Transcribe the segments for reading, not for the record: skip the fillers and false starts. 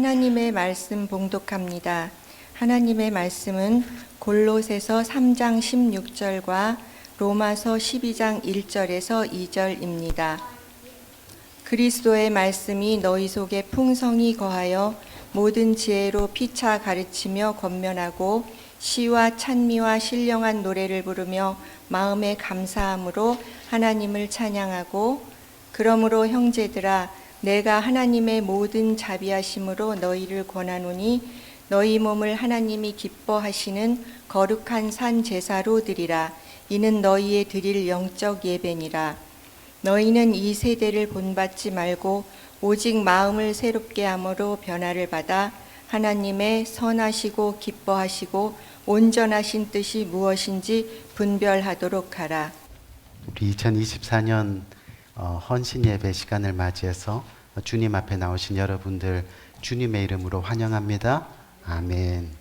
하나님의 말씀 봉독합니다. 하나님의 말씀은 골로새서 3장 16절과 로마서 12장 1절에서 2절입니다. 그리스도의 말씀이 너희 속에 풍성히 거하여 모든 지혜로 피차 가르치며 권면하고 시와 찬미와 신령한 노래를 부르며 마음에 감사함으로 하나님을 찬양하고, 그러므로 형제들아 내가 하나님의 모든 자비하심으로 너희를 권하노니 너희 몸을 하나님이 기뻐하시는 거룩한 산 제사로 드리라. 이는 너희의 드릴 영적 예배니라. 너희는 이 세대를 본받지 말고 오직 마음을 새롭게 함으로 변화를 받아 하나님의 선하시고 기뻐하시고 온전하신 뜻이 무엇인지 분별하도록 하라. 우리 2024년 헌신 예배 시간을 맞이해서 주님 앞에 나오신 여러분들 주님의 이름으로 환영합니다. 아멘.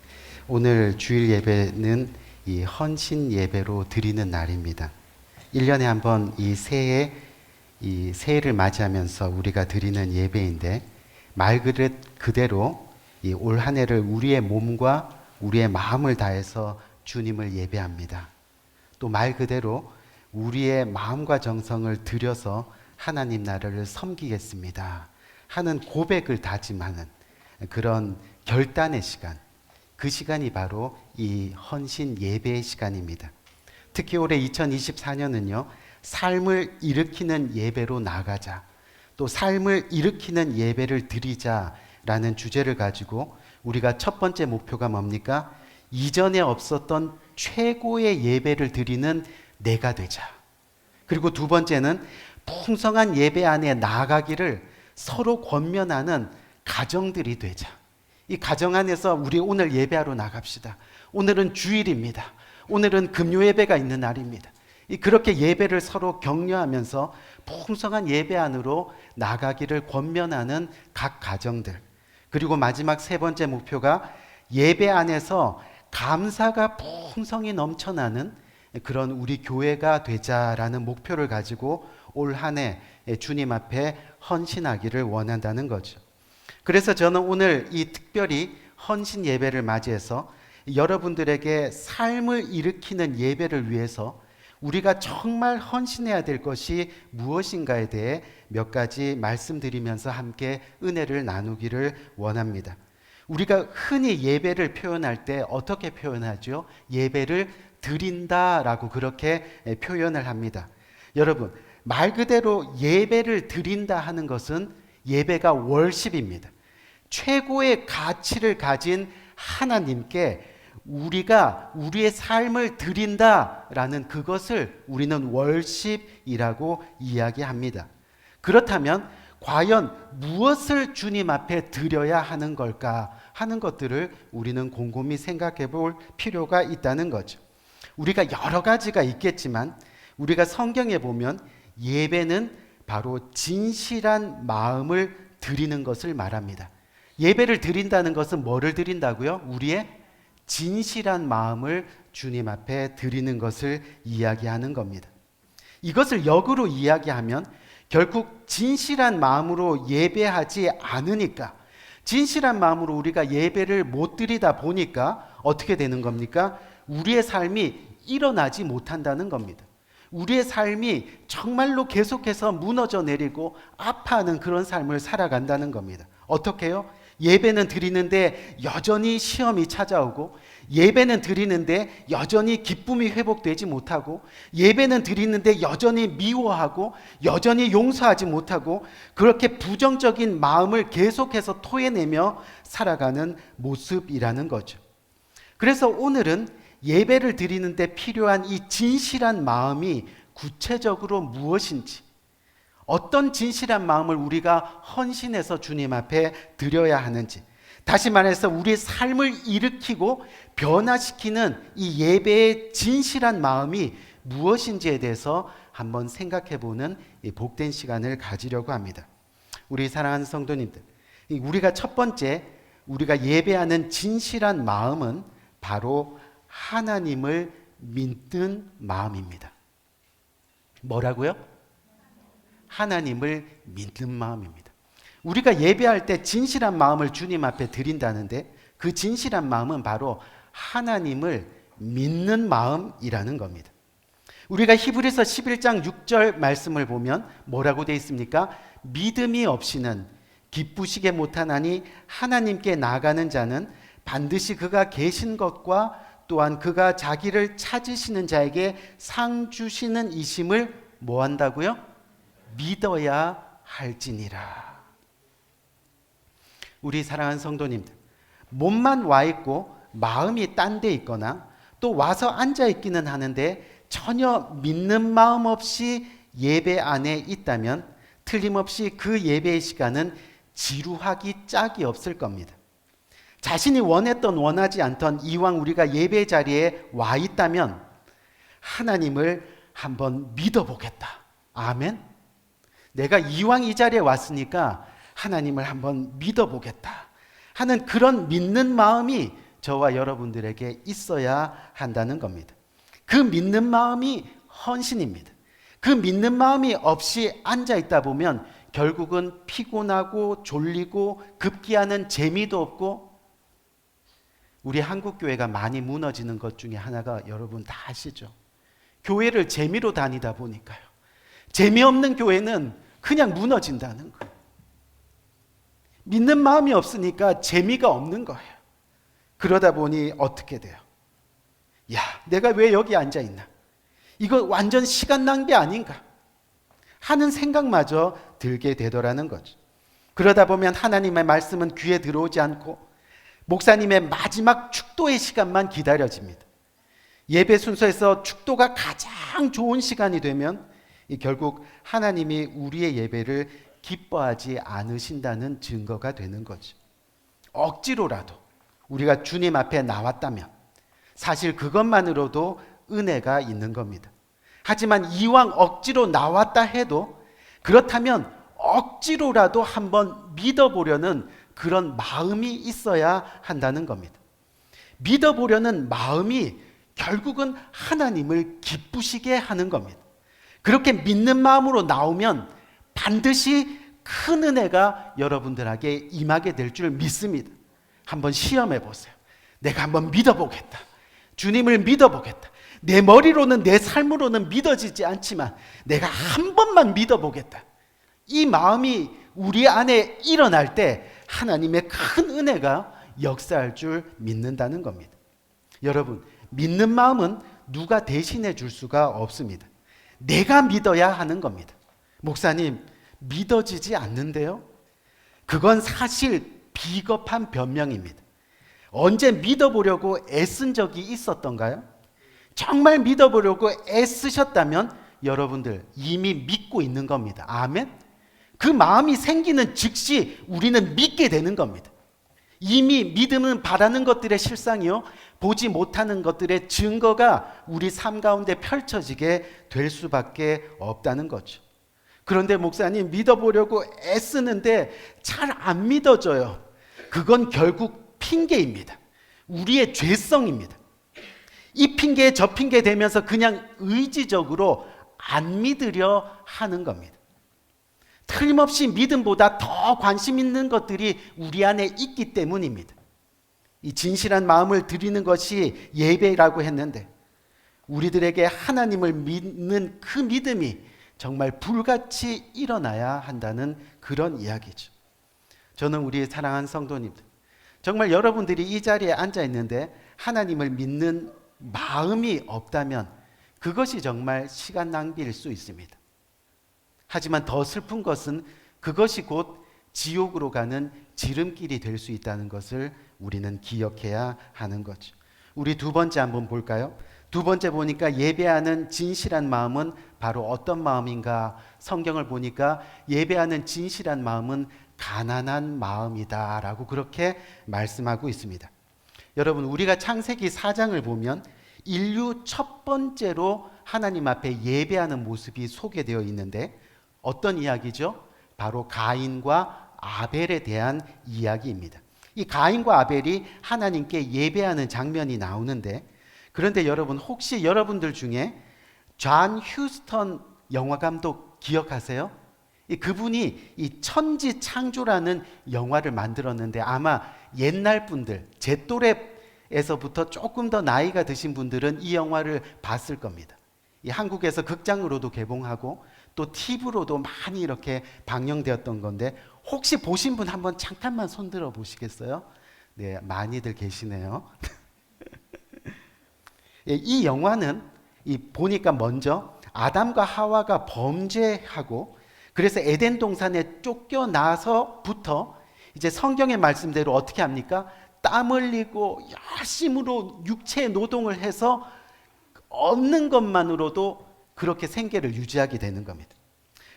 오늘 주일 예배는 이 헌신 예배로 드리는 날입니다. 1년에 한 번 이 새해를 맞이하면서 우리가 드리는 예배인데, 말 그대로 이 올 한 해를 우리의 몸과 우리의 마음을 다해서 주님을 예배합니다. 또 말 그대로 우리의 마음과 정성을 들여서 하나님 나라를 섬기겠습니다 하는 고백을 다짐하는 그런 결단의 시간, 그 시간이 바로 이 헌신 예배의 시간입니다. 특히 올해 2024년은요, 삶을 일으키는 예배로 나가자, 또 삶을 일으키는 예배를 드리자라는 주제를 가지고 우리가 첫 번째 목표가 뭡니까? 이전에 없었던 최고의 예배를 드리는 내가 되자. 그리고 두 번째는 풍성한 예배 안에 나아가기를 서로 권면하는 가정들이 되자. 이 가정 안에서 우리 오늘 예배하러 나갑시다. 오늘은 주일입니다. 오늘은 금요 예배가 있는 날입니다. 그렇게 예배를 서로 격려하면서 풍성한 예배 안으로 나가기를 권면하는 각 가정들. 그리고 마지막 세 번째 목표가 예배 안에서 감사가 풍성히 넘쳐나는 그런 우리 교회가 되자라는 목표를 가지고 올 한 해 주님 앞에 헌신하기를 원한다는 거죠. 그래서 저는 오늘 이 특별히 헌신 예배를 맞이해서 여러분들에게 삶을 일으키는 예배를 위해서 우리가 정말 헌신해야 될 것이 무엇인가에 대해 몇 가지 말씀드리면서 함께 은혜를 나누기를 원합니다. 우리가 흔히 예배를 표현할 때 어떻게 표현하죠? 예배를 드린다라고 그렇게 표현을 합니다. 여러분, 말 그대로 예배를 드린다 하는 것은 예배가 월십입니다. 최고의 가치를 가진 하나님께 우리가 우리의 삶을 드린다라는 그것을 우리는 월십이라고 이야기합니다. 그렇다면 과연 무엇을 주님 앞에 드려야 하는 걸까 하는 것들을 우리는 곰곰이 생각해 볼 필요가 있다는 거죠. 우리가 여러 가지가 있겠지만 우리가 성경에 보면 예배는 바로 진실한 마음을 드리는 것을 말합니다. 예배를 드린다는 것은 뭐를 드린다고요? 우리의 진실한 마음을 주님 앞에 드리는 것을 이야기하는 겁니다. 이것을 역으로 이야기하면 결국 진실한 마음으로 예배하지 않으니까, 진실한 마음으로 우리가 예배를 못 드리다 보니까 어떻게 되는 겁니까? 우리의 삶이 일어나지 못한다는 겁니다. 우리의 삶이 정말로 계속해서 무너져 내리고 아파하는 그런 삶을 살아간다는 겁니다. 어떻게 해요? 예배는 드리는데 여전히 시험이 찾아오고, 예배는 드리는데 여전히 기쁨이 회복되지 못하고, 예배는 드리는데 여전히 미워하고 여전히 용서하지 못하고, 그렇게 부정적인 마음을 계속해서 토해내며 살아가는 모습이라는 거죠. 그래서 오늘은 예배를 드리는데 필요한 이 진실한 마음이 구체적으로 무엇인지, 어떤 진실한 마음을 우리가 헌신해서 주님 앞에 드려야 하는지, 다시 말해서 우리의 삶을 일으키고 변화시키는 이 예배의 진실한 마음이 무엇인지에 대해서 한번 생각해보는 복된 시간을 가지려고 합니다. 우리 사랑하는 성도님들, 우리가 첫 번째 우리가 예배하는 진실한 마음은 바로 하나님을 믿는 마음입니다. 뭐라고요? 하나님을 믿는 마음입니다. 우리가 예배할 때 진실한 마음을 주님 앞에 드린다는데 그 진실한 마음은 바로 하나님을 믿는 마음이라는 겁니다. 우리가 히브리서 11장 6절 말씀을 보면 뭐라고 되어 있습니까? 믿음이 없이는 기쁘시게 못하나니 하나님께 나아가는 자는 반드시 그가 계신 것과 또한 그가 자기를 찾으시는 자에게 상 주시는 이심을 뭐 한다고요? 믿어야 할지니라. 우리 사랑하는 성도님들, 몸만 와 있고 마음이 딴 데 있거나 또 와서 앉아 있기는 하는데 전혀 믿는 마음 없이 예배 안에 있다면 틀림없이 그 예배의 시간은 지루하기 짝이 없을 겁니다. 자신이 원했던 원하지 않던 이왕 우리가 예배 자리에 와 있다면 하나님을 한번 믿어보겠다. 아멘. 내가 이왕 이 자리에 왔으니까 하나님을 한번 믿어보겠다 하는 그런 믿는 마음이 저와 여러분들에게 있어야 한다는 겁니다. 그 믿는 마음이 헌신입니다. 그 믿는 마음이 없이 앉아 있다 보면 결국은 피곤하고 졸리고 급기야는 재미도 없고, 우리 한국교회가 많이 무너지는 것 중에 하나가 여러분 다 아시죠? 교회를 재미로 다니다 보니까요. 재미없는 교회는 그냥 무너진다는 거예요. 믿는 마음이 없으니까 재미가 없는 거예요. 그러다 보니 어떻게 돼요? 야, 내가 왜 여기 앉아 있나? 이거 완전 시간 낭비 아닌가? 하는 생각마저 들게 되더라는 거죠. 그러다 보면 하나님의 말씀은 귀에 들어오지 않고 목사님의 마지막 축도의 시간만 기다려집니다. 예배 순서에서 축도가 가장 좋은 시간이 되면 결국 하나님이 우리의 예배를 기뻐하지 않으신다는 증거가 되는 거죠. 억지로라도 우리가 주님 앞에 나왔다면 사실 그것만으로도 은혜가 있는 겁니다. 하지만 이왕 억지로 나왔다 해도 그렇다면 억지로라도 한번 믿어보려는 그런 마음이 있어야 한다는 겁니다. 믿어보려는 마음이 결국은 하나님을 기쁘시게 하는 겁니다. 그렇게 믿는 마음으로 나오면 반드시 큰 은혜가 여러분들에게 임하게 될 줄 믿습니다. 한번 시험해 보세요. 내가 한번 믿어보겠다. 주님을 믿어보겠다. 내 머리로는, 내 삶으로는 믿어지지 않지만 내가 한 번만 믿어보겠다. 이 마음이 우리 안에 일어날 때 하나님의 큰 은혜가 역사할 줄 믿는다는 겁니다. 여러분, 믿는 마음은 누가 대신해 줄 수가 없습니다. 내가 믿어야 하는 겁니다. 목사님, 믿어지지 않는데요? 그건 사실 비겁한 변명입니다. 언제 믿어보려고 애쓴 적이 있었던가요? 정말 믿어보려고 애쓰셨다면 여러분들 이미 믿고 있는 겁니다. 아멘? 그 마음이 생기는 즉시 우리는 믿게 되는 겁니다. 이미 믿음은 바라는 것들의 실상이요, 보지 못하는 것들의 증거가 우리 삶 가운데 펼쳐지게 될 수밖에 없다는 거죠. 그런데 목사님, 믿어보려고 애쓰는데 잘 안 믿어져요. 그건 결국 핑계입니다. 우리의 죄성입니다. 이 핑계 저 핑계 대면서 그냥 의지적으로 안 믿으려 하는 겁니다. 틀림없이 믿음보다 더 관심 있는 것들이 우리 안에 있기 때문입니다. 이 진실한 마음을 드리는 것이 예배라고 했는데 우리들에게 하나님을 믿는 그 믿음이 정말 불같이 일어나야 한다는 그런 이야기죠. 저는 우리 사랑하는 성도님들, 정말 여러분들이 이 자리에 앉아 있는데 하나님을 믿는 마음이 없다면 그것이 정말 시간 낭비일 수 있습니다. 하지만 더 슬픈 것은 그것이 곧 지옥으로 가는 지름길이 될 수 있다는 것을 우리는 기억해야 하는 거죠. 우리 두 번째 한번 볼까요? 두 번째 보니까 예배하는 진실한 마음은 바로 어떤 마음인가? 성경을 보니까 예배하는 진실한 마음은 가난한 마음이다 라고 그렇게 말씀하고 있습니다. 여러분, 우리가 창세기 4장을 보면 인류 첫 번째로 하나님 앞에 예배하는 모습이 소개되어 있는데 어떤 이야기죠? 바로 가인과 아벨에 대한 이야기입니다. 이 가인과 아벨이 하나님께 예배하는 장면이 나오는데, 그런데 여러분, 혹시 여러분들 중에 존 휴스턴 영화 감독 기억하세요? 그분이 이 천지 창조라는 영화를 만들었는데 아마 옛날 분들, 제 또래에서부터 조금 더 나이가 드신 분들은 이 영화를 봤을 겁니다. 이 한국에서 극장으로도 개봉하고 또 TV로도 많이 이렇게 방영되었던 건데 혹시 보신 분 한번 잠깐만 손들어 보시겠어요? 네, 많이들 계시네요. 이 영화는 보니까 먼저 아담과 하와가 범죄하고 그래서 에덴 동산에 쫓겨나서부터 이제 성경의 말씀대로 어떻게 합니까? 땀 흘리고 열심으로 육체 노동을 해서 얻는 것만으로도 그렇게 생계를 유지하게 되는 겁니다.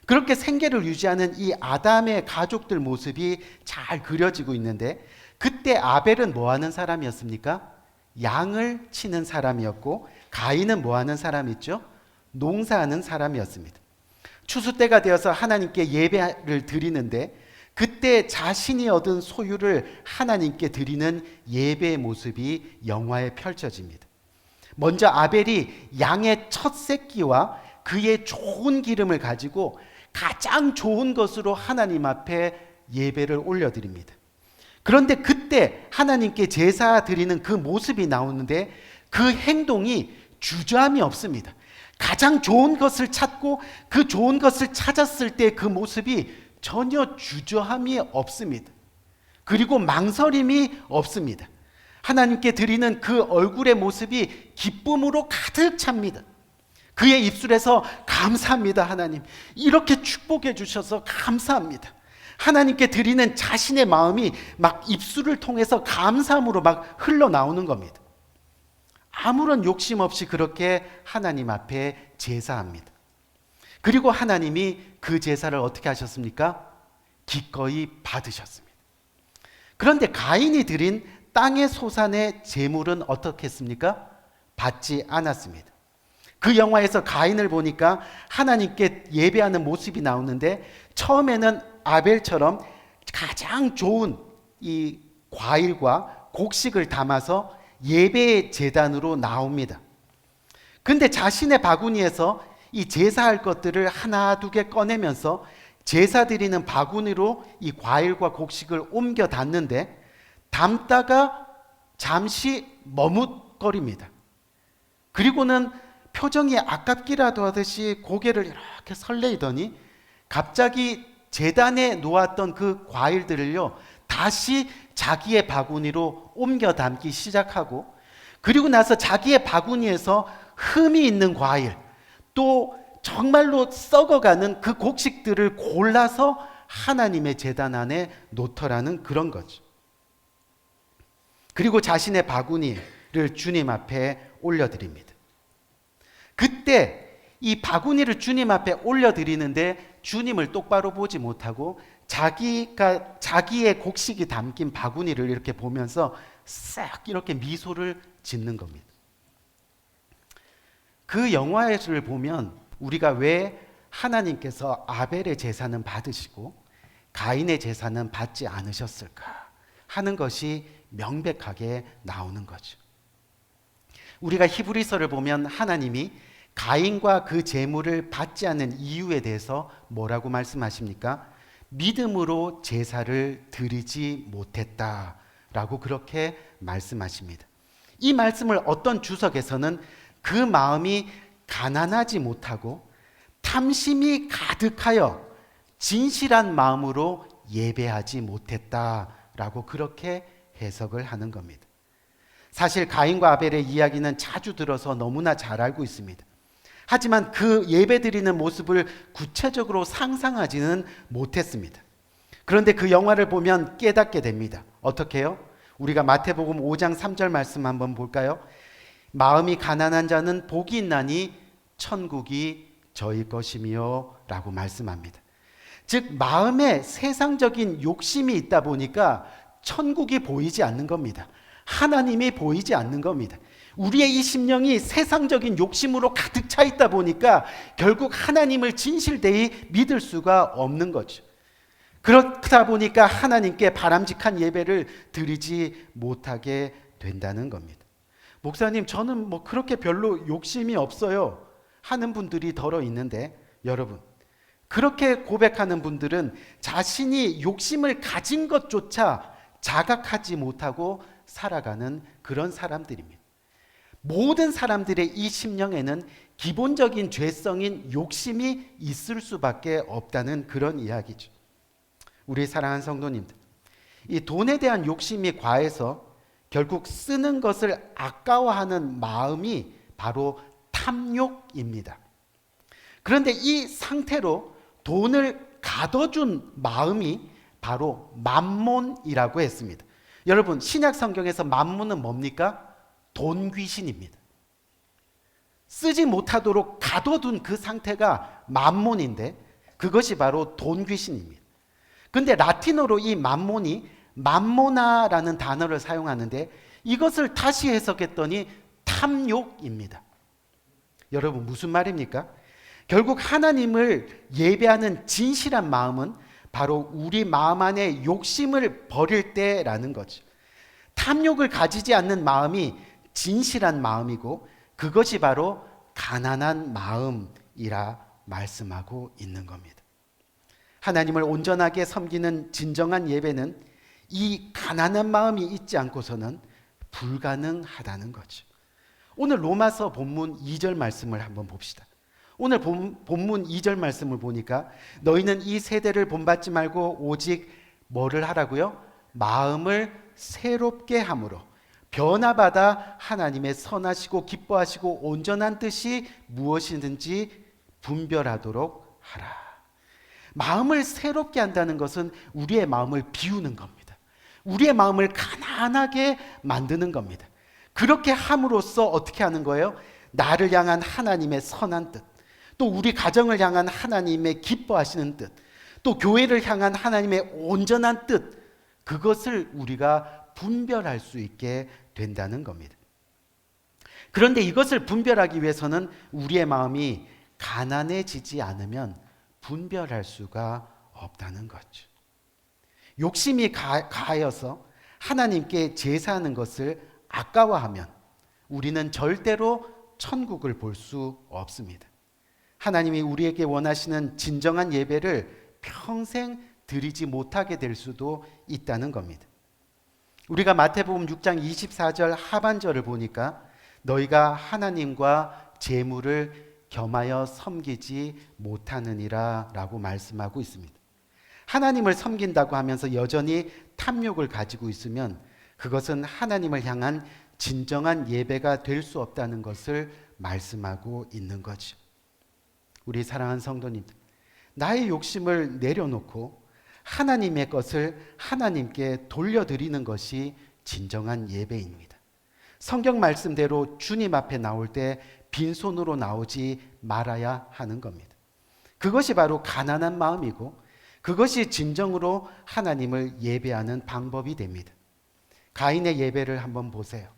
그렇게 생계를 유지하는 이 아담의 가족들 모습이 잘 그려지고 있는데 그때 아벨은 뭐 하는 사람이었습니까? 양을 치는 사람이었고 가인은 뭐 하는 사람이죠? 농사하는 사람이었습니다. 추수 때가 되어서 하나님께 예배를 드리는데 그때 자신이 얻은 소유를 하나님께 드리는 예배의 모습이 영화에 펼쳐집니다. 먼저 아벨이 양의 첫 새끼와 그의 좋은 기름을 가지고 가장 좋은 것으로 하나님 앞에 예배를 올려드립니다. 그런데 그때 하나님께 제사 드리는 그 모습이 나오는데 그 행동이 주저함이 없습니다. 가장 좋은 것을 찾고 그 좋은 것을 찾았을 때 그 모습이 전혀 주저함이 없습니다. 그리고 망설임이 없습니다. 하나님께 드리는 그 얼굴의 모습이 기쁨으로 가득 찹니다. 그의 입술에서 감사합니다, 하나님. 이렇게 축복해 주셔서 감사합니다. 하나님께 드리는 자신의 마음이 막 입술을 통해서 감사함으로 막 흘러나오는 겁니다. 아무런 욕심 없이 그렇게 하나님 앞에 제사합니다. 그리고 하나님이 그 제사를 어떻게 하셨습니까? 기꺼이 받으셨습니다. 그런데 가인이 드린 땅의 소산의 제물은 어떻게 했습니까? 받지 않았습니다. 그 영화에서 가인을 보니까 하나님께 예배하는 모습이 나오는데 처음에는 아벨처럼 가장 좋은 이 과일과 곡식을 담아서 예배의 제단으로 나옵니다. 근데 자신의 바구니에서 이 제사할 것들을 하나 두 개 꺼내면서 제사 드리는 바구니로 이 과일과 곡식을 옮겨 담는데 담다가 잠시 머뭇거립니다. 그리고는 표정이 아깝기라도 하듯이 고개를 이렇게 설레이더니 갑자기 제단에 놓았던 그 과일들을요 다시 자기의 바구니로 옮겨 담기 시작하고 그리고 나서 자기의 바구니에서 흠이 있는 과일 또 정말로 썩어가는 그 곡식들을 골라서 하나님의 제단 안에 놓더라는 그런 거죠. 그리고 자신의 바구니를 주님 앞에 올려드립니다. 그때 이 바구니를 주님 앞에 올려드리는데 주님을 똑바로 보지 못하고 자기의 곡식이 담긴 바구니를 이렇게 보면서 싹 이렇게 미소를 짓는 겁니다. 그 영화를 보면 우리가 왜 하나님께서 아벨의 제사는 받으시고 가인의 제사는 받지 않으셨을까 하는 것이 명백하게 나오는 거죠. 우리가 히브리서를 보면 하나님이 가인과 그 제물을 받지 않는 이유에 대해서 뭐라고 말씀하십니까? 믿음으로 제사를 드리지 못했다라고 그렇게 말씀하십니다. 이 말씀을 어떤 주석에서는 그 마음이 가난하지 못하고 탐심이 가득하여 진실한 마음으로 예배하지 못했다라고 그렇게 해석을 하는 겁니다. 사실 가인과 아벨의 이야기는 자주 들어서 너무나 잘 알고 있습니다. 하지만 그 예배드리는 모습을 구체적으로 상상하지는 못했습니다. 그런데 그 영화를 보면 깨닫게 됩니다. 어떻게 해요? 우리가 마태복음 5장 3절 말씀 한번 볼까요? 마음이 가난한 자는 복이 있나니 천국이 저희 것이며 라고 말씀합니다. 즉 마음에 세상적인 욕심이 있다 보니까 천국이 보이지 않는 겁니다. 하나님이 보이지 않는 겁니다. 우리의 이 심령이 세상적인 욕심으로 가득 차 있다 보니까 결국 하나님을 진실되이 믿을 수가 없는 거죠. 그렇다 보니까 하나님께 바람직한 예배를 드리지 못하게 된다는 겁니다. 목사님, 저는 그렇게 별로 욕심이 없어요 하는 분들이 덜어 있는데 여러분, 그렇게 고백하는 분들은 자신이 욕심을 가진 것조차 자각하지 못하고 살아가는 그런 사람들입니다. 모든 사람들의 이 심령에는 기본적인 죄성인 욕심이 있을 수밖에 없다는 그런 이야기죠. 우리 사랑하는 성도님들, 이 돈에 대한 욕심이 과해서 결국 쓰는 것을 아까워하는 마음이 바로 탐욕입니다. 그런데 이 상태로 돈을 가둬준 마음이 바로 맘몬이라고 했습니다. 여러분, 신약 성경에서 맘몬은 뭡니까? 돈 귀신입니다. 쓰지 못하도록 가둬둔 그 상태가 맘몬인데 그것이 바로 돈 귀신입니다. 근데 라틴어로 이 맘몬이 맘모나라는 단어를 사용하는데 이것을 다시 해석했더니 탐욕입니다. 여러분, 무슨 말입니까? 결국 하나님을 예배하는 진실한 마음은 바로 우리 마음 안에 욕심을 버릴 때라는 거죠. 탐욕을 가지지 않는 마음이 진실한 마음이고 그것이 바로 가난한 마음이라 말씀하고 있는 겁니다. 하나님을 온전하게 섬기는 진정한 예배는 이 가난한 마음이 있지 않고서는 불가능하다는 거죠. 오늘 로마서 본문 2절 말씀을 한번 봅시다. 오늘 본문 2절 말씀을 보니까 너희는 이 세대를 본받지 말고 오직 뭐를 하라고요? 마음을 새롭게 함으로 변화받아 하나님의 선하시고 기뻐하시고 온전한 뜻이 무엇이든지 분별하도록 하라. 마음을 새롭게 한다는 것은 우리의 마음을 비우는 겁니다. 우리의 마음을 가난하게 만드는 겁니다. 그렇게 함으로써 어떻게 하는 거예요? 나를 향한 하나님의 선한 뜻, 또 우리 가정을 향한 하나님의 기뻐하시는 뜻, 또 교회를 향한 하나님의 온전한 뜻, 그것을 우리가 분별할 수 있게 된다는 겁니다. 그런데 이것을 분별하기 위해서는 우리의 마음이 가난해지지 않으면 분별할 수가 없다는 거죠. 욕심이 가하여서 하나님께 제사하는 것을 아까워하면 우리는 절대로 천국을 볼 수 없습니다. 하나님이 우리에게 원하시는 진정한 예배를 평생 드리지 못하게 될 수도 있다는 겁니다. 우리가 마태복음 6장 24절 하반절을 보니까 너희가 하나님과 재물을 겸하여 섬기지 못하느니라 라고 말씀하고 있습니다. 하나님을 섬긴다고 하면서 여전히 탐욕을 가지고 있으면 그것은 하나님을 향한 진정한 예배가 될 수 없다는 것을 말씀하고 있는 거죠. 우리 사랑하는 성도님들, 나의 욕심을 내려놓고 하나님의 것을 하나님께 돌려드리는 것이 진정한 예배입니다. 성경 말씀대로 주님 앞에 나올 때 빈손으로 나오지 말아야 하는 겁니다. 그것이 바로 가난한 마음이고 그것이 진정으로 하나님을 예배하는 방법이 됩니다. 가인의 예배를 한번 보세요.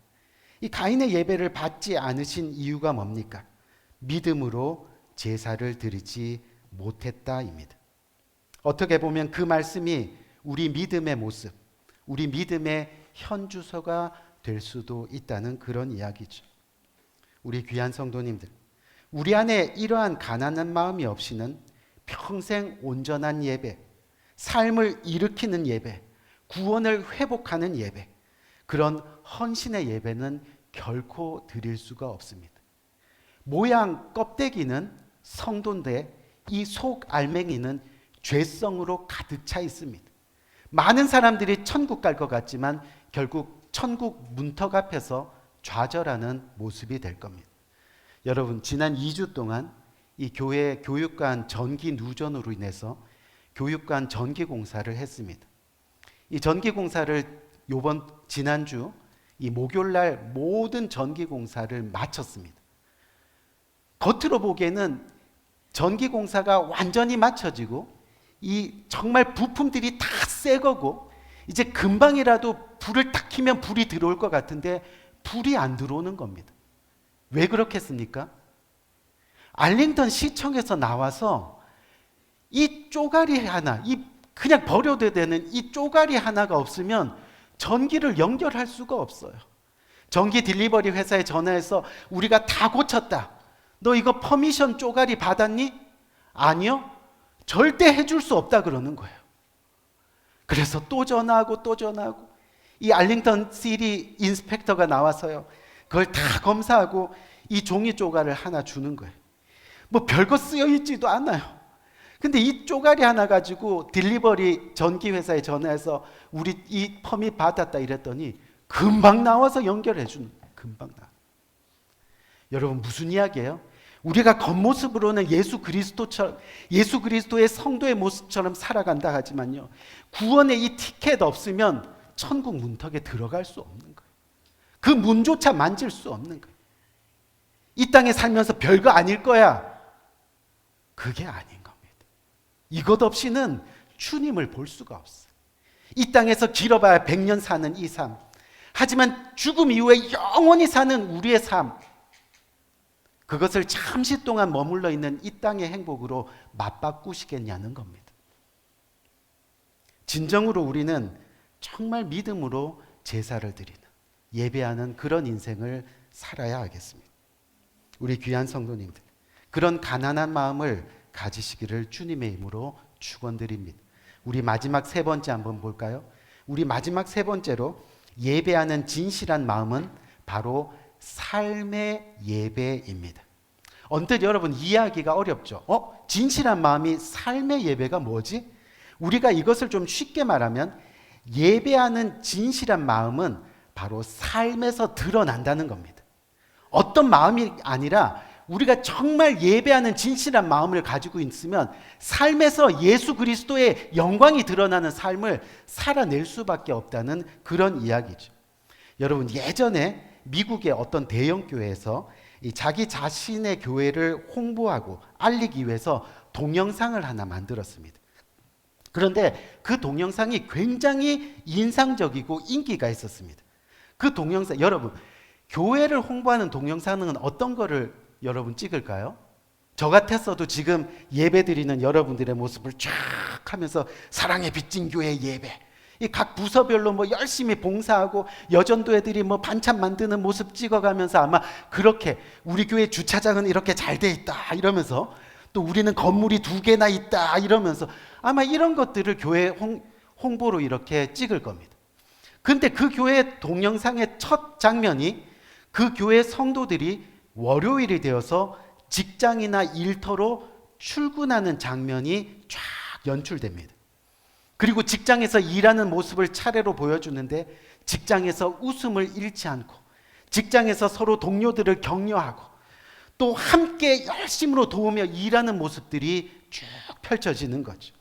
이 가인의 예배를 받지 않으신 이유가 뭡니까? 믿음으로 제사를 드리지 못했다입니다. 어떻게 보면 그 말씀이 우리 믿음의 모습, 우리 믿음의 현주소가 될 수도 있다는 그런 이야기죠. 우리 귀한 성도님들, 우리 안에 이러한 가난한 마음이 없이는 평생 온전한 예배, 삶을 일으키는 예배, 구원을 회복하는 예배, 그런 헌신의 예배는 결코 드릴 수가 없습니다. 모양 껍데기는 성도인데 이 속 알맹이는 죄성으로 가득 차 있습니다. 많은 사람들이 천국 갈 것 같지만 결국 천국 문턱 앞에서 좌절하는 모습이 될 겁니다. 여러분, 지난 2주 동안 이 교회 교육관 전기 누전으로 인해서 교육관 전기 공사를 했습니다. 이 전기 공사를 지난주 이 목요일 날 모든 전기 공사를 마쳤습니다. 겉으로 보기에는 전기 공사가 완전히 마쳐지고 이 정말 부품들이 다 새 거고 이제 금방이라도 불을 딱 켜면 불이 들어올 것 같은데 불이 안 들어오는 겁니다. 왜 그렇겠습니까? 알링턴 시청에서 나와서 이 쪼가리 하나, 이 그냥 버려도 되는 이 쪼가리 하나가 없으면 전기를 연결할 수가 없어요. 전기 딜리버리 회사에 전화해서 우리가 다 고쳤다. 너 이거 퍼미션 쪼가리 받았니? 아니요. 절대 해줄 수 없다 그러는 거예요. 그래서 또 전화하고 또 전화하고, 이 알링턴 시리 인스펙터가 나와서요, 그걸 다 검사하고 이 종이 쪼가리를 하나 주는 거예요. 뭐 별거 쓰여 있지도 않아요. 근데 이 쪼가리 하나 가지고 딜리버리 전기회사에 전화해서 우리 이 퍼밋 받았다 이랬더니 금방 나와서 연결해 주는 거예요. 금방 나. 여러분, 무슨 이야기예요? 우리가 겉모습으로는 예수 그리스도처럼, 예수 그리스도의 성도의 모습처럼 살아간다 하지만요, 구원의 이 티켓 없으면 천국 문턱에 들어갈 수 없는 거예요. 그 문조차 만질 수 없는 거예요. 이 땅에 살면서 별거 아닐 거야. 그게 아닌 겁니다. 이것 없이는 주님을 볼 수가 없어요. 이 땅에서 길어봐야 100년 사는 이 삶, 하지만 죽음 이후에 영원히 사는 우리의 삶, 그것을 잠시 동안 머물러 있는 이 땅의 행복으로 맞바꾸시겠냐는 겁니다. 진정으로 우리는 정말 믿음으로 제사를 드리는, 예배하는 그런 인생을 살아야 하겠습니다. 우리 귀한 성도님들, 그런 가난한 마음을 가지시기를 주님의 이름으로 축원드립니다. 우리 마지막 세 번째 한번 볼까요? 우리 마지막 세 번째로 예배하는 진실한 마음은 바로 삶의 예배입니다. 언뜻 여러분 이해하기가 어렵죠? 진실한 마음이 삶의 예배가 뭐지? 우리가 이것을 좀 쉽게 말하면, 예배하는 진실한 마음은 바로 삶에서 드러난다는 겁니다. 어떤 마음이 아니라 우리가 정말 예배하는 진실한 마음을 가지고 있으면 삶에서 예수 그리스도의 영광이 드러나는 삶을 살아낼 수밖에 없다는 그런 이야기죠. 여러분, 예전에 미국의 어떤 대형 교회에서 자기 자신의 교회를 홍보하고 알리기 위해서 동영상을 하나 만들었습니다. 그런데 그 동영상이 굉장히 인상적이고 인기가 있었습니다. 그 동영상, 여러분, 교회를 홍보하는 동영상은 어떤 거를 여러분 찍을까요? 저 같았어도 지금 예배 드리는 여러분들의 모습을 쫙 하면서 사랑의 빚진 교회 예배, 이 각 부서별로 뭐 열심히 봉사하고 여전도 애들이 뭐 반찬 만드는 모습 찍어가면서 아마 그렇게 우리 교회 주차장은 이렇게 잘 돼 있다 이러면서, 또 우리는 건물이 2개나 있다 이러면서 아마 이런 것들을 교회 홍보로 이렇게 찍을 겁니다. 근데 그 교회 동영상의 첫 장면이 그 교회 성도들이 월요일이 되어서 직장이나 일터로 출근하는 장면이 쫙 연출됩니다. 그리고 직장에서 일하는 모습을 차례로 보여주는데, 직장에서 웃음을 잃지 않고 직장에서 서로 동료들을 격려하고 또 함께 열심으로 도우며 일하는 모습들이 쭉 펼쳐지는 거죠.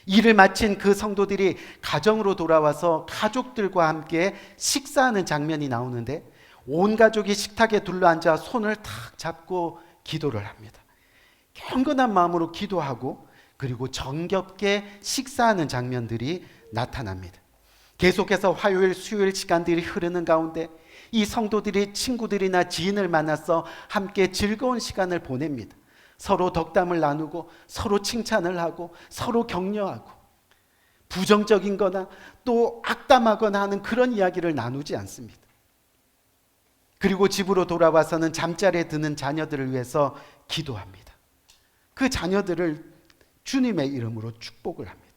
일을 마친 그 성도들이 가정으로 돌아와서 가족들과 함께 식사하는 장면이 나오는데, 온 가족이 식탁에 둘러앉아 손을 탁 잡고 기도를 합니다. 경건한 마음으로 기도하고 그리고 정겹게 식사하는 장면들이 나타납니다. 계속해서 화요일, 수요일 시간들이 흐르는 가운데 이 성도들이 친구들이나 지인을 만나서 함께 즐거운 시간을 보냅니다. 서로 덕담을 나누고 서로 칭찬을 하고 서로 격려하고, 부정적인 거나 또 악담하거나 하는 그런 이야기를 나누지 않습니다. 그리고 집으로 돌아와서는 잠자리에 드는 자녀들을 위해서 기도합니다. 그 자녀들을 주님의 이름으로 축복을 합니다.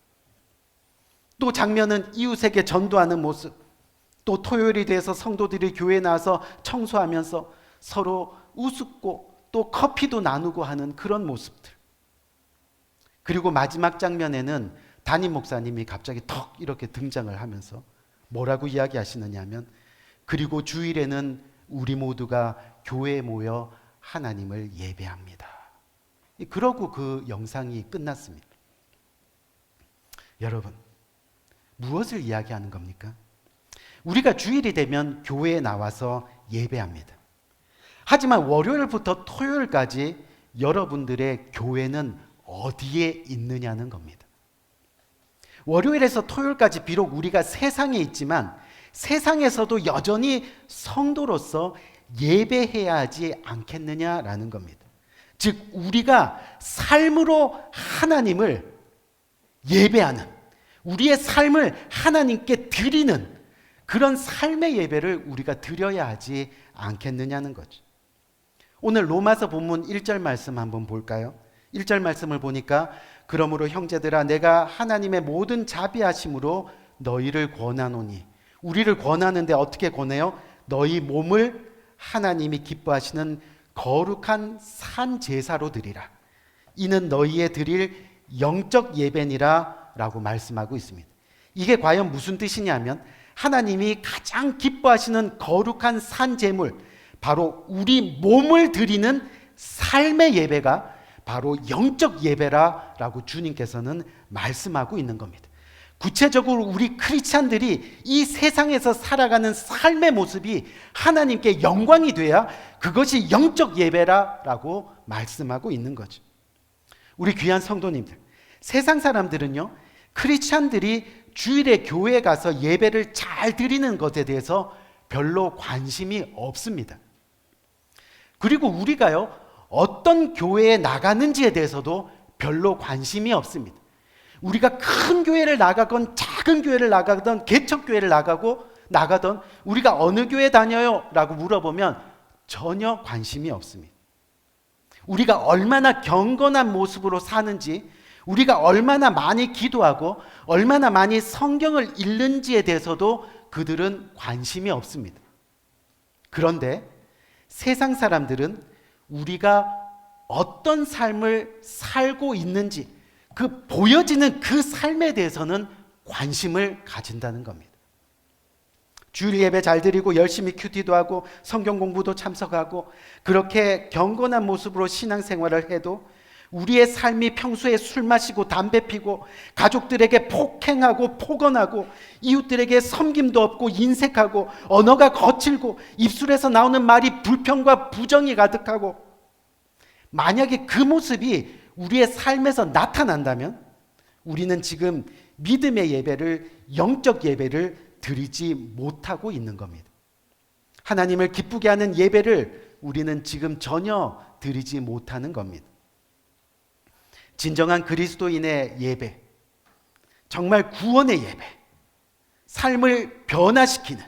또 장면은 이웃에게 전도하는 모습, 또 토요일이 돼서 성도들이 교회에 나와서 청소하면서 서로 우습고 또 커피도 나누고 하는 그런 모습들. 그리고 마지막 장면에는 담임 목사님이 갑자기 턱 이렇게 등장을 하면서 뭐라고 이야기하시느냐 하면, 그리고 주일에는 우리 모두가 교회에 모여 하나님을 예배합니다. 그러고 그 영상이 끝났습니다. 여러분, 무엇을 이야기하는 겁니까? 우리가 주일이 되면 교회에 나와서 예배합니다. 하지만 월요일부터 토요일까지 여러분들의 교회는 어디에 있느냐는 겁니다. 월요일에서 토요일까지 비록 우리가 세상에 있지만 세상에서도 여전히 성도로서 예배해야 하지 않겠느냐라는 겁니다. 즉, 우리가 삶으로 하나님을 예배하는, 우리의 삶을 하나님께 드리는 그런 삶의 예배를 우리가 드려야 하지 않겠느냐는 거죠. 오늘 로마서 본문 1절 말씀 한번 볼까요? 1절 말씀을 보니까 그러므로 형제들아 내가 하나님의 모든 자비하심으로 너희를 권하노니, 우리를 권하는데 어떻게 권해요? 너희 몸을 하나님이 기뻐하시는 거룩한 산 제사로 드리라. 이는 너희의 드릴 영적 예배니라 라고 말씀하고 있습니다. 이게 과연 무슨 뜻이냐면 하나님이 가장 기뻐하시는 거룩한 산 제물, 바로 우리 몸을 드리는 삶의 예배가 바로 영적 예배라고 주님께서는 말씀하고 있는 겁니다. 구체적으로 우리 크리스찬들이 이 세상에서 살아가는 삶의 모습이 하나님께 영광이 돼야 그것이 영적 예배라고 말씀하고 있는 거죠. 우리 귀한 성도님들, 세상 사람들은요, 크리스찬들이 주일에 교회에 가서 예배를 잘 드리는 것에 대해서 별로 관심이 없습니다. 그리고 우리가요, 어떤 교회에 나가는지에 대해서도 별로 관심이 없습니다. 우리가 큰 교회를 나가건 작은 교회를 나가건 개척교회를 나가던 우리가 어느 교회 다녀요? 라고 물어보면 전혀 관심이 없습니다. 우리가 얼마나 경건한 모습으로 사는지, 우리가 얼마나 많이 기도하고 얼마나 많이 성경을 읽는지에 대해서도 그들은 관심이 없습니다. 그런데 세상 사람들은 우리가 어떤 삶을 살고 있는지, 그 보여지는 그 삶에 대해서는 관심을 가진다는 겁니다. 주일 예배 잘 드리고 열심히 큐티도 하고 성경 공부도 참석하고 그렇게 경건한 모습으로 신앙생활을 해도 우리의 삶이 평소에 술 마시고 담배 피고 가족들에게 폭행하고 폭언하고 이웃들에게 섬김도 없고 인색하고 언어가 거칠고 입술에서 나오는 말이 불평과 부정이 가득하고, 만약에 그 모습이 우리의 삶에서 나타난다면 우리는 지금 믿음의 예배를, 영적 예배를 드리지 못하고 있는 겁니다. 하나님을 기쁘게 하는 예배를 우리는 지금 전혀 드리지 못하는 겁니다. 진정한 그리스도인의 예배, 정말 구원의 예배, 삶을 변화시키는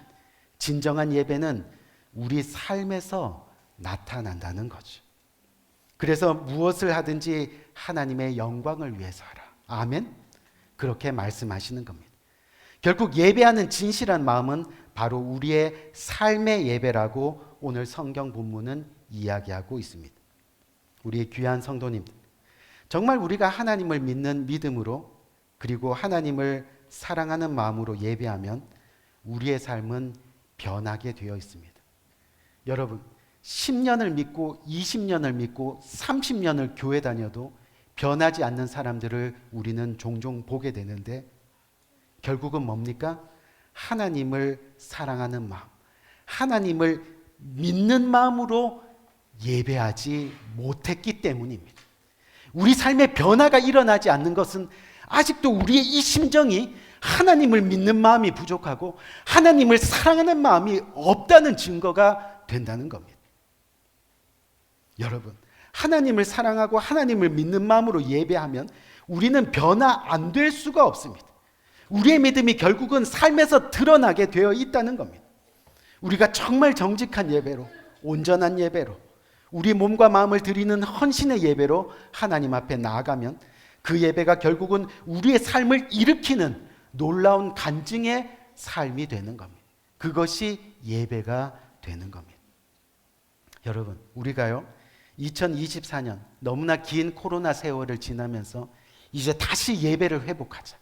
진정한 예배는 우리 삶에서 나타난다는 거죠. 그래서 무엇을 하든지 하나님의 영광을 위해서 하라. 아멘? 그렇게 말씀하시는 겁니다. 결국 예배하는 진실한 마음은 바로 우리의 삶의 예배라고 오늘 성경 본문은 이야기하고 있습니다. 우리의 귀한 성도님들, 정말 우리가 하나님을 믿는 믿음으로, 그리고 하나님을 사랑하는 마음으로 예배하면 우리의 삶은 변하게 되어 있습니다. 여러분, 10년을 믿고 20년을 믿고 30년을 교회 다녀도 변하지 않는 사람들을 우리는 종종 보게 되는데, 결국은 뭡니까? 하나님을 사랑하는 마음, 하나님을 믿는 마음으로 예배하지 못했기 때문입니다. 우리 삶에 변화가 일어나지 않는 것은 아직도 우리의 이 심정이 하나님을 믿는 마음이 부족하고 하나님을 사랑하는 마음이 없다는 증거가 된다는 겁니다. 여러분, 하나님을 사랑하고 하나님을 믿는 마음으로 예배하면 우리는 변화 안 될 수가 없습니다. 우리의 믿음이 결국은 삶에서 드러나게 되어 있다는 겁니다. 우리가 정말 정직한 예배로, 온전한 예배로, 우리 몸과 마음을 드리는 헌신의 예배로 하나님 앞에 나아가면 그 예배가 결국은 우리의 삶을 일으키는 놀라운 간증의 삶이 되는 겁니다. 그것이 예배가 되는 겁니다. 여러분, 우리가요 2024년 너무나 긴 코로나 세월을 지나면서 이제 다시 예배를 회복하자.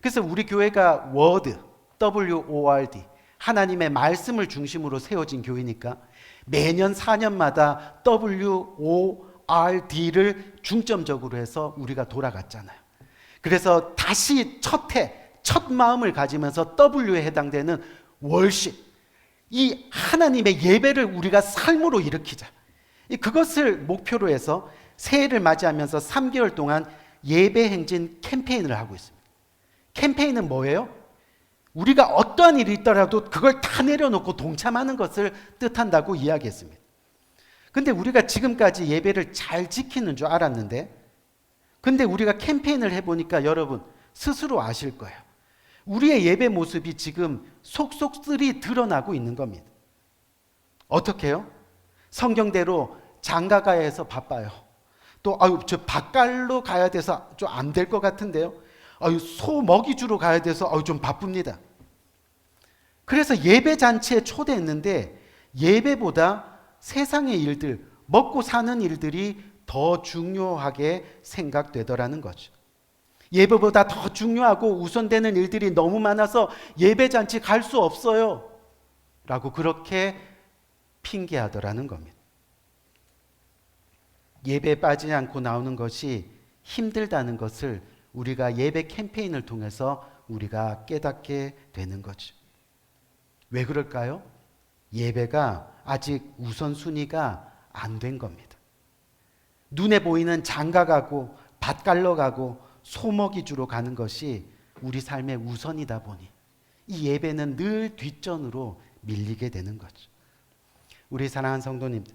그래서 우리 교회가 워드, WORD, 하나님의 말씀을 중심으로 세워진 교회니까 매년 4년마다 WORD를 중점적으로 해서 우리가 돌아갔잖아요. 그래서 다시 첫 마음을 가지면서 W에 해당되는 월십, 이 하나님의 예배를 우리가 삶으로 일으키자. 그것을 목표로 해서 새해를 맞이하면서 3개월 동안 예배 행진 캠페인을 하고 있습니다. 캠페인은 뭐예요? 우리가 어떠한 일이 있더라도 그걸 다 내려놓고 동참하는 것을 뜻한다고 이야기했습니다. 근데 우리가 지금까지 예배를 잘 지키는 줄 알았는데, 근데 우리가 캠페인을 해보니까 여러분 스스로 아실 거예요. 우리의 예배 모습이 지금 속속들이 드러나고 있는 겁니다. 어떻게 해요? 성경대로 장가가야해서 바빠요. 또 아유 저 밭갈로 가야 돼서 좀 안 될 것 같은데요. 아유 소 먹이 주러 가야 돼서 아유 좀 바쁩니다. 그래서 예배 잔치에 초대했는데 예배보다 세상의 일들, 먹고 사는 일들이 더 중요하게 생각되더라는 거죠. 예배보다 더 중요하고 우선되는 일들이 너무 많아서 예배 잔치 갈 수 없어요 라고 그렇게 핑계하더라는 겁니다. 예배에 빠지지 않고 나오는 것이 힘들다는 것을 우리가 예배 캠페인을 통해서 우리가 깨닫게 되는 거죠. 왜 그럴까요? 예배가 아직 우선순위가 안 된 겁니다. 눈에 보이는 장가 가고 밭 갈러 가고 소먹이 주러 가는 것이 우리 삶의 우선이다 보니 이 예배는 늘 뒷전으로 밀리게 되는 거죠. 우리 사랑하는 성도님들,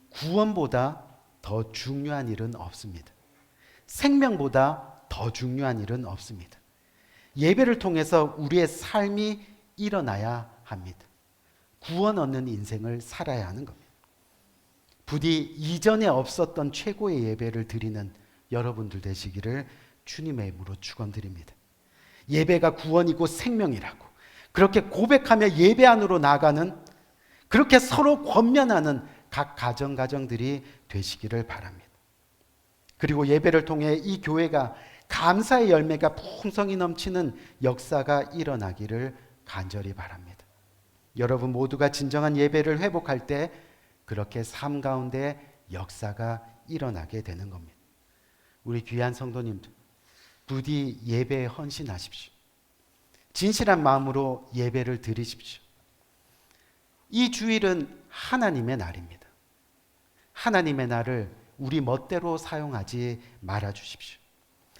구원보다 더 중요한 일은 없습니다. 생명보다 더 중요한 일은 없습니다. 예배를 통해서 우리의 삶이 일어나야 합니다. 구원 얻는 인생을 살아야 하는 겁니다. 부디 이전에 없었던 최고의 예배를 드리는 여러분들 되시기를 주님의 이름으로 축원드립니다. 예배가 구원이고 생명이라고 그렇게 고백하며 예배 안으로 나가는, 그렇게 서로 권면하는 각 가정들이 되시기를 바랍니다. 그리고 예배를 통해 이 교회가 감사의 열매가 풍성히 넘치는 역사가 일어나기를 간절히 바랍니다. 여러분 모두가 진정한 예배를 회복할 때 그렇게 삶 가운데 역사가 일어나게 되는 겁니다. 우리 귀한 성도님들, 부디 예배에 헌신하십시오. 진실한 마음으로 예배를 드리십시오. 이 주일은 하나님의 날입니다. 하나님의 날을 우리 멋대로 사용하지 말아 주십시오.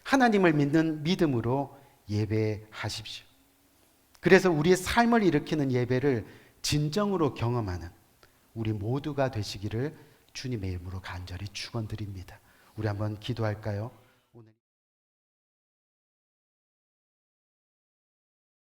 하나님을 믿는 믿음으로 예배하십시오. 그래서 우리의 삶을 일으키는 예배를 진정으로 경험하는 우리 모두가 되시기를 주님의 이름으로 간절히 축원드립니다. 우리 한번 기도할까요?